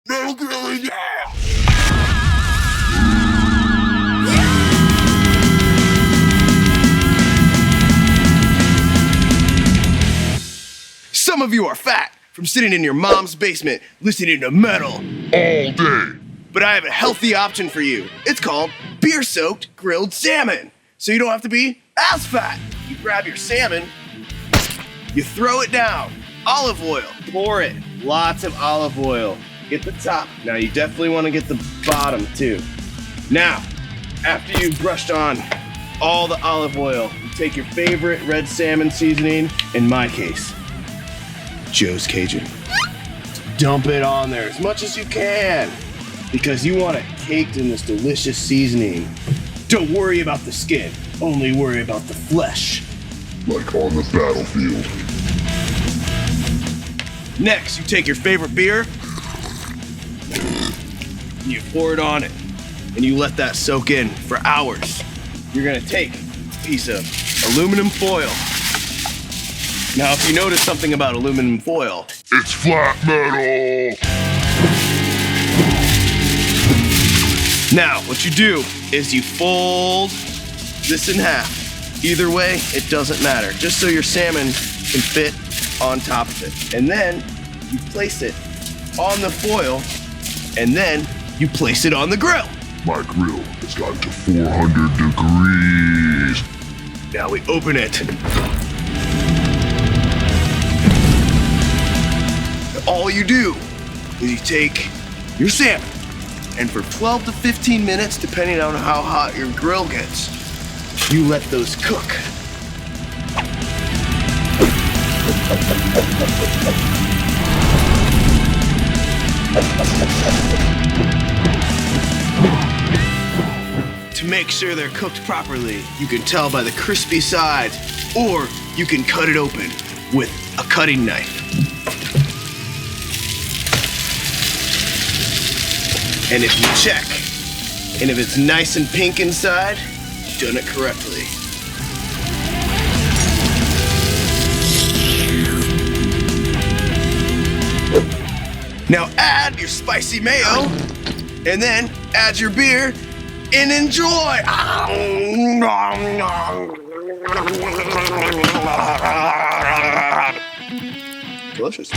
No grilling, yeah! Some of you are fat from sitting in your mom's basement listening to metal all day. But I have a healthy option for you. It's called beer-soaked grilled salmon. So you don't have to be as fat. You grab your salmon, you throw it down, olive oil, pour it, lots of olive oil. Get the top. Now you definitely want to get the bottom too. Now, after you've brushed on all the olive oil, you take your favorite red salmon seasoning, in my case, Joe's Cajun. Dump it on there as much as you can because you want it caked in this delicious seasoning. Don't worry about the skin, only worry about the flesh. Like on the battlefield. Next, you take your favorite beer, and you pour it on it, and you let that soak in for hours. You're gonna take a piece of aluminum foil. Now, if you notice something about aluminum foil, it's flat metal! Now, what you do is you fold this in half. Either way, it doesn't matter, just so your salmon can fit on top of it. And then you place it on the foil, and then you place it on the grill. My grill has gotten to 400 degrees. Now we open it. All you do is you take your salmon, and for 12 to 15 minutes, depending on how hot your grill gets, you let those cook. To make sure they're cooked properly, you can tell by the crispy sides, or you can cut it open with a cutting knife. And if you check, and if it's nice and pink inside, you've done it correctly. Now add your spicy mayo, and then add your beer, and enjoy! Delicious.